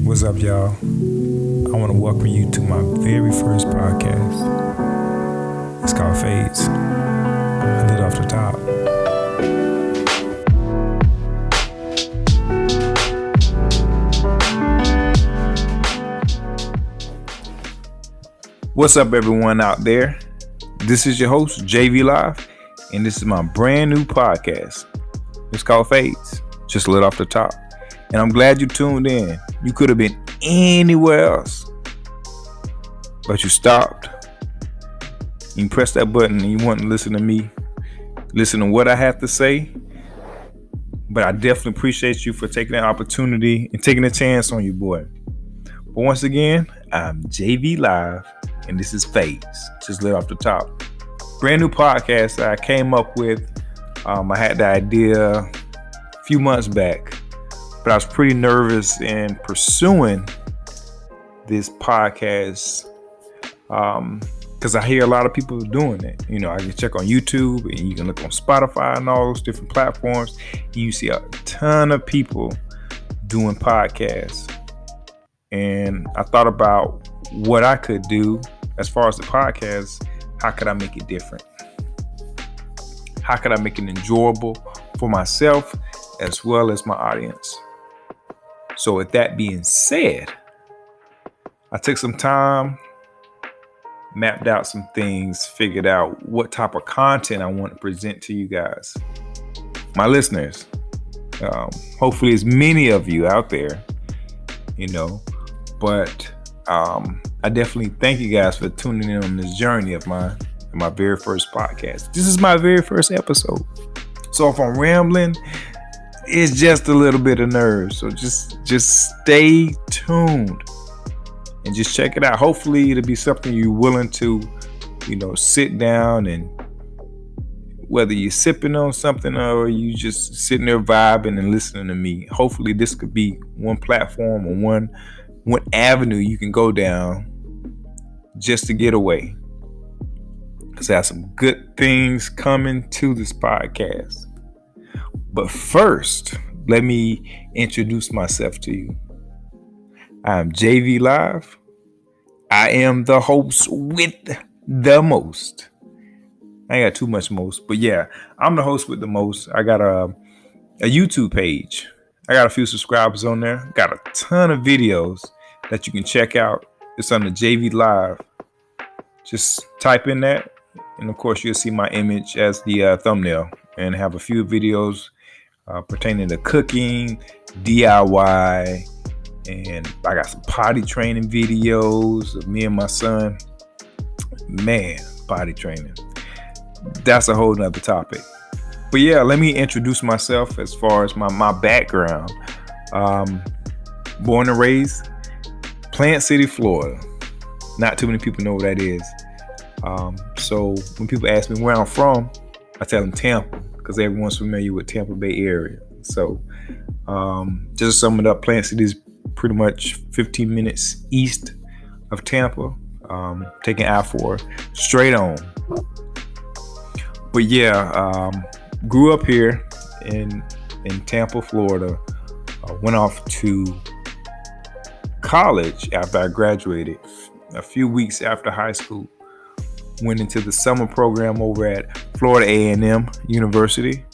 What's up, y'all? I want to welcome you to my very first podcast. It's called Fades. I lit off the top. What's up, everyone out there? This is your host, JV Live, and this is my brand new podcast. It's called Fades. Just lit off the top. And I'm glad you tuned in. You could have been anywhere else, but you stopped. You pressed that button and you want to listen to me, listen to what I have to say. But I definitely appreciate you for taking that opportunity and taking a chance on you, boy. But once again, I'm JV Live, and this is Fades. Just lit off the top. Brand new podcast that I came up with. I had the idea a few months back. But I was pretty nervous in pursuing this podcast because I hear a lot of people doing it. You know, I can check on YouTube and you can look on Spotify and all those different platforms. And you see a ton of people doing podcasts. And I thought about what I could do as far as the podcast. How could I make it different? How could I make it enjoyable for myself as well as my audience? So with that being said, I took some time, mapped out some things, figured out what type of content I want to present to you guys, my listeners. Hopefully as many of you out there, but I definitely thank you guys for tuning in on this journey of my very first podcast. This is my very first episode. So if I'm rambling, it's just a little bit of nerves. So just stay tuned and just check it out. Hopefully it'll be something you're willing to, sit down, and whether you're sipping on something or you just sitting there vibing and listening to me. Hopefully this could be one platform or one avenue you can go down just to get away. Because I have some good things coming to this podcast. But first, let me introduce myself to you. I'm JV Live. I am the host with the most. I ain't got too much most, but yeah, I'm the host with the most. I got a YouTube page. I got a few subscribers on there. Got a ton of videos that you can check out. It's under JV Live. Just type in that, and of course, you'll see my image as the thumbnail, and have a few videos pertaining to cooking, DIY, and I got some potty training videos of me and my son. Man, potty training. That's a whole nother topic. But yeah, let me introduce myself as far as my background. Born and raised Plant City, Florida. Not too many people know where that is. So when people ask me where I'm from, I tell them Tampa, because everyone's familiar with Tampa Bay area. So just to sum it up, Plant City is pretty much 15 minutes east of Tampa, taking I-4 straight on. But yeah, grew up here in Tampa, Florida. Went off to college after I graduated. A few weeks after high school, went into the summer program over at Florida A&M University.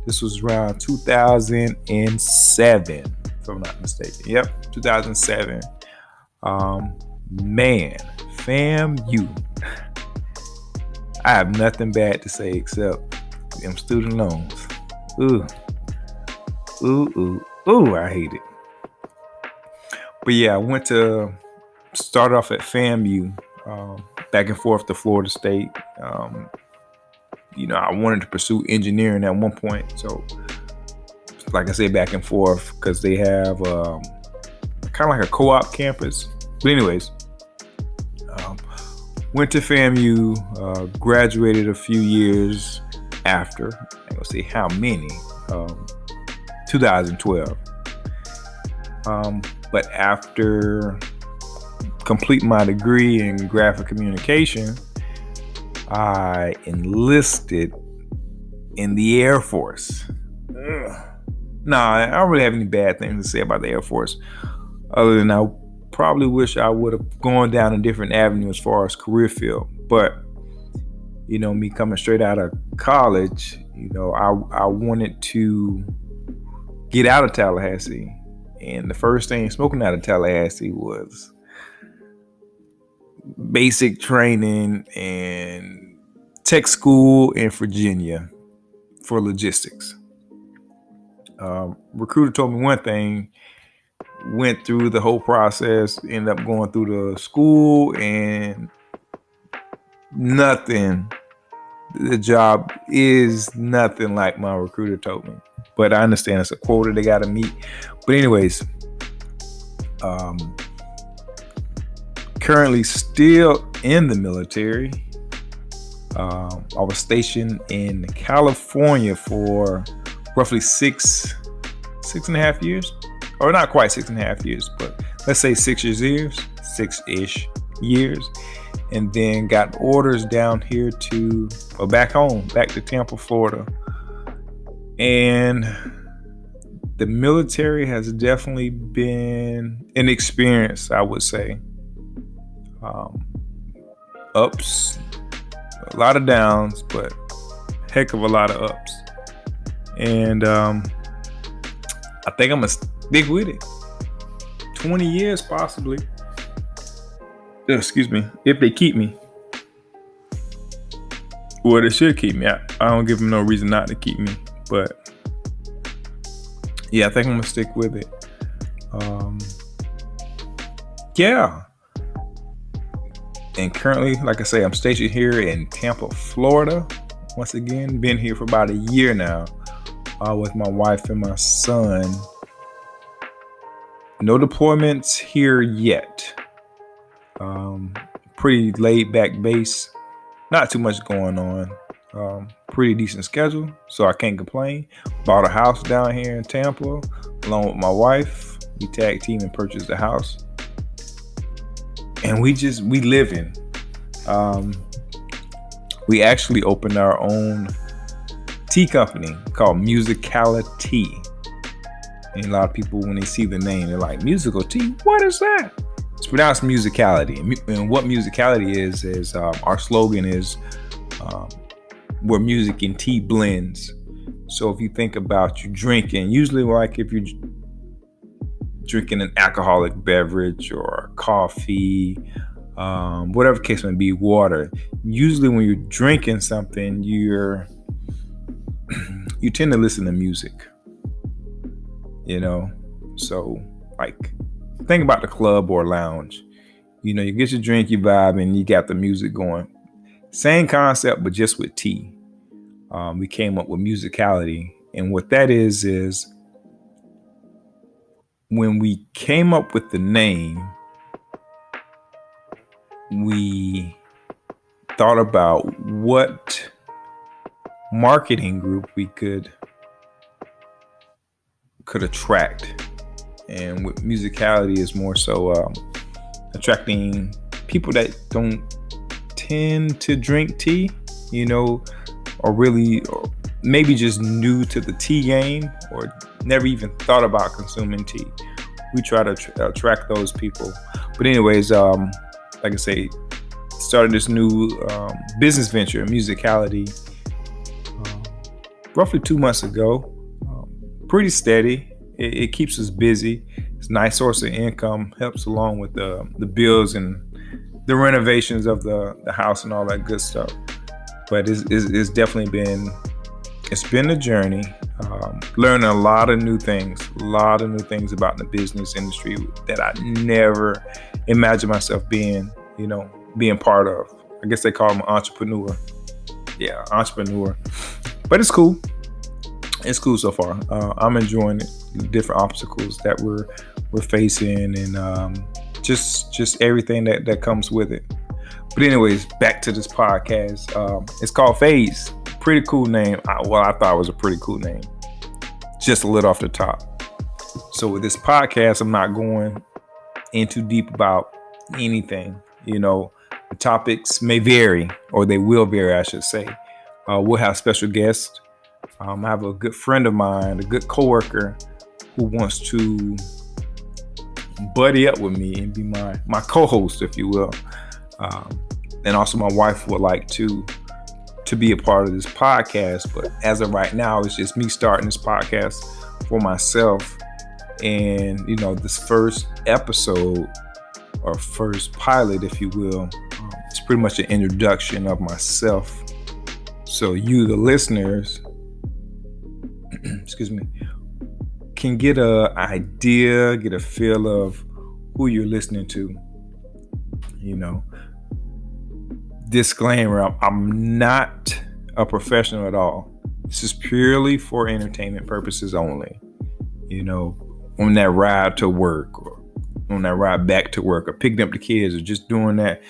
This was around 2007, if I'm not mistaken. Yep, 2007. Man, FAMU. I have nothing bad to say except them student loans. Ooh, I hate it. But yeah, I started off at FAMU, back and forth to Florida State. I wanted to pursue engineering at one point. So, like I say, back and forth, because they have kind of like a co-op campus. But anyways, went to FAMU, graduated a few years after. I ain't gonna say how many. 2012. But after completing my degree in graphic communication, I enlisted in the Air Force. Nah, I don't really have any bad things to say about the Air Force. Other than I probably wish I would have gone down a different avenue as far as career field. But, me coming straight out of college, I wanted to get out of Tallahassee. And the first thing smoking out of Tallahassee was basic training and tech school in Virginia for logistics. Recruiter told me one thing, went through the whole process, ended up going through the school, and nothing. The job is nothing like my recruiter told me. But I understand it's a quota they got to meet. But anyways, currently still in the military. I was stationed in California for roughly 6.5 years, or not quite 6.5 years, but let's say 6-ish years, and then got orders down here back home, back to Tampa, Florida. And the military has definitely been an experience, I would say. Ups, a lot of downs, but heck of a lot of ups. And I think I'm gonna stick with it. 20 years possibly. Excuse me, if they keep me. Well, they should keep me. I don't give them no reason not to keep me. But yeah, I think I'm gonna stick with it. Yeah. And currently, like I say, I'm stationed here in Tampa, Florida. Once again, been here for about a year now, with my wife and my son. No deployments here yet. Pretty laid back base. Not too much going on. Pretty decent schedule, so I can't complain. Bought a house down here in Tampa along with my wife. We tag team and purchased the house. And we living. We actually opened our own tea company called Musicality. And a lot of people, when they see the name, they're like, musical tea? What is that? It's pronounced Musicality. And what Musicality is our slogan is where music and tea blends. So if you think about you drinking, usually like if you're drinking an alcoholic beverage or coffee, whatever case may be, water. Usually when you're drinking something, you tend to listen to music, So like think about the club or lounge. You get your drink, you vibe, and you got the music going. Same concept, but just with tea. We came up with Musicality. And what that is when we came up with the name, we thought about what marketing group we could attract. And with Musicality is more so attracting people that don't tend to drink tea, or really, or maybe just new to the tea game or never even thought about consuming tea. We try to attract those people. But anyways, like I say, started this new business venture, Musicality, roughly 2 months ago. Pretty steady. It keeps us busy. It's a nice source of income, helps along with the bills and the renovations of the house and all that good stuff. But it's definitely been a journey. Learning a lot of new things about the business industry that I never imagined myself being part of. I guess they call them an entrepreneur. Yeah, entrepreneur. But it's cool. It's cool so far. I'm enjoying it. The different obstacles that we're facing, and just everything that comes with it. But anyways, back to this podcast. It's called Phase. Pretty cool name. I thought it was a pretty cool name. Just a little off the top. So with this podcast, I'm not going in too deep about anything. The topics may vary, or they will vary, I should say. We'll have special guests. I have a good friend of mine, a good coworker, who wants to buddy up with me and be my co-host, if you will. And also my wife would like to be a part of this podcast. But as of right now, it's just me starting this podcast for myself. And, this first episode or first pilot, if you will, it's pretty much an introduction of myself. So you, the listeners, excuse me, can get an idea, get a feel of who you're listening to. Disclaimer, I'm not a professional at all. This is purely for entertainment purposes only. On that ride to work or on that ride back to work or picking up the kids or just doing that,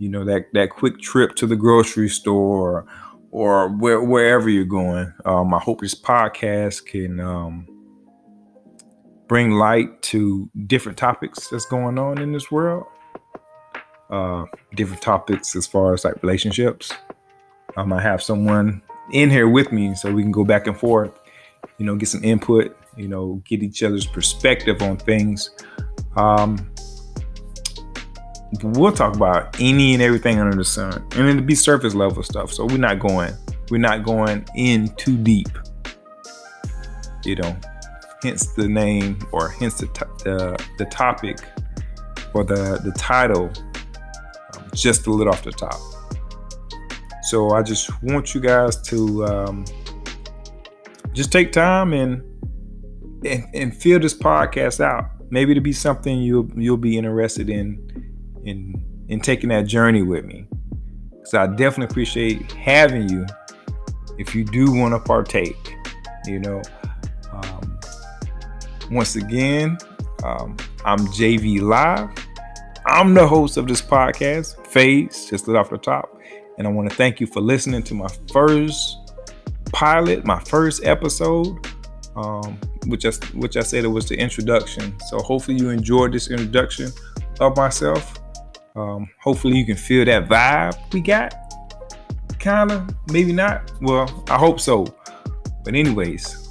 that quick trip to the grocery store or wherever you're going. I hope this podcast can bring light to different topics that's going on in this world. Different topics as far as like relationships. I might have someone in here with me so we can go back and forth, get some input, get each other's perspective on things. We'll talk about any and everything under the sun, and it'll be surface level stuff. So we're not going in too deep, hence the name or hence the topic or the title, just a little off the top. So I just want you guys to just take time and feel this podcast out. Maybe it'll be something you'll be interested in taking that journey with me. So I definitely appreciate having you if you do want to partake. Once again, I'm JV Live. I'm the host of this podcast, Phase, just lit off the top. And I want to thank you for listening to my first pilot, my first episode, which I said it was the introduction. So hopefully you enjoyed this introduction of myself. Hopefully you can feel that vibe we got. Kinda, maybe not. Well, I hope so. But anyways,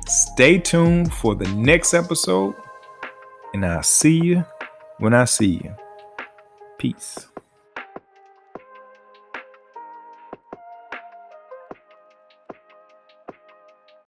stay tuned for the next episode, and I'll see you when I see you. Peace.